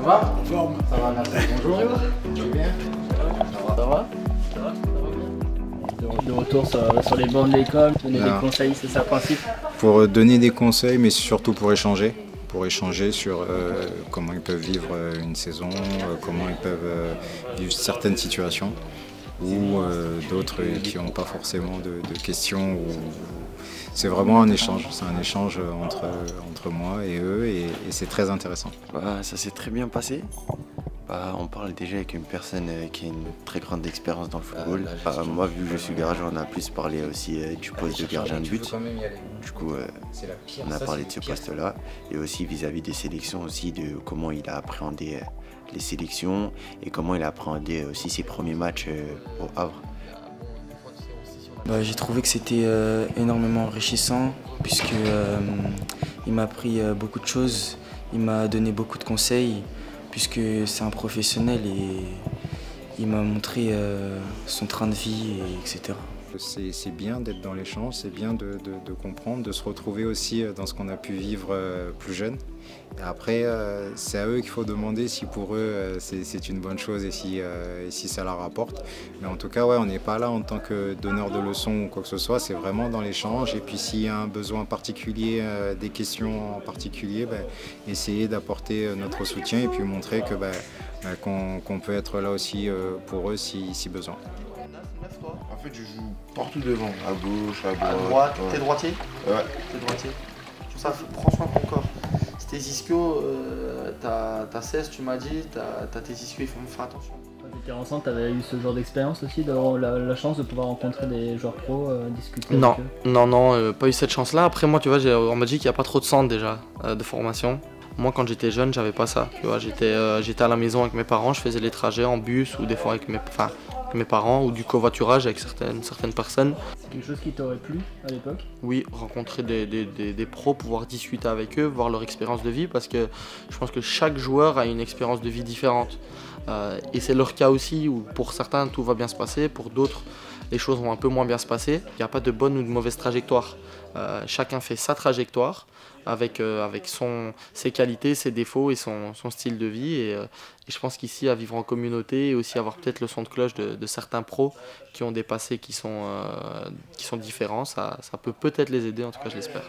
va? Forme. Ça va, merci. Bonjour. Tu vas bien? Ça va? De retour sur les bancs de l'école, donner des conseils, c'est ça le principe? Pour donner des conseils, mais surtout pour échanger sur comment ils peuvent vivre une saison, comment ils peuvent vivre certaines situations, ou d'autres qui n'ont pas forcément de questions. C'est vraiment un échange, entre moi et eux, et c'est très intéressant. Ça s'est très bien passé. On parle déjà avec une personne qui a une très grande expérience dans le football. Moi, vu que je suis gardien, on a plus parlé aussi du poste de gardien de but. Du coup, on a parlé de ce poste-là. Et aussi vis-à-vis des sélections, aussi de comment il a appréhendé les sélections et comment il a appréhendé aussi ses premiers matchs au Havre. J'ai trouvé que c'était énormément enrichissant puisque il m'a appris beaucoup de choses, il m'a donné beaucoup de conseils puisque c'est un professionnel et il m'a montré son train de vie, etc. C'est bien d'être dans l'échange, c'est bien de comprendre, de se retrouver aussi dans ce qu'on a pu vivre plus jeune. Et après, c'est à eux qu'il faut demander si pour eux c'est une bonne chose et si ça leur rapporte. Mais en tout cas, ouais, on n'est pas là en tant que donneur de leçons ou quoi que ce soit, c'est vraiment dans l'échange. Et puis s'il y a un besoin particulier, des questions en particulier, essayer d'apporter notre soutien et puis montrer qu'on peut être là aussi pour eux si besoin. En fait, je joue partout devant, à gauche, à droite. À droite, ouais. T'es droitier? Ouais. T'es droitier. Tout ça, prends soin de ton corps. Si t'es ischio, t'as 16, tu m'as dit, t'as tes ischios, il faut me faire attention. Quand tu étais ensemble, tu avais eu ce genre d'expérience aussi, d'avoir la chance de pouvoir rencontrer des joueurs pros, discuter Non, avec eux? non, pas eu cette chance-là. Après moi, tu vois, on m'a dit qu'il n'y a pas trop de centres déjà de formation. Moi, quand j'étais jeune, j'avais pas ça. Tu vois, j'étais à la maison avec mes parents, je faisais les trajets en bus ou des fois avec mes parents ou du covoiturage avec certaines personnes. C'est quelque chose qui t'aurait plu à l'époque? Oui, rencontrer des pros, pouvoir discuter avec eux, voir leur expérience de vie, parce que je pense que chaque joueur a une expérience de vie différente. Et c'est leur cas aussi, où pour certains tout va bien se passer, pour d'autres les choses vont un peu moins bien se passer. Il n'y a pas de bonne ou de mauvaise trajectoire. Chacun fait sa trajectoire avec ses qualités, ses défauts et son style de vie. Et je pense qu'ici, à vivre en communauté et aussi avoir peut-être le son de cloche de certains pros qui ont des passés qui sont différents, ça peut peut-être les aider, en tout cas je l'espère.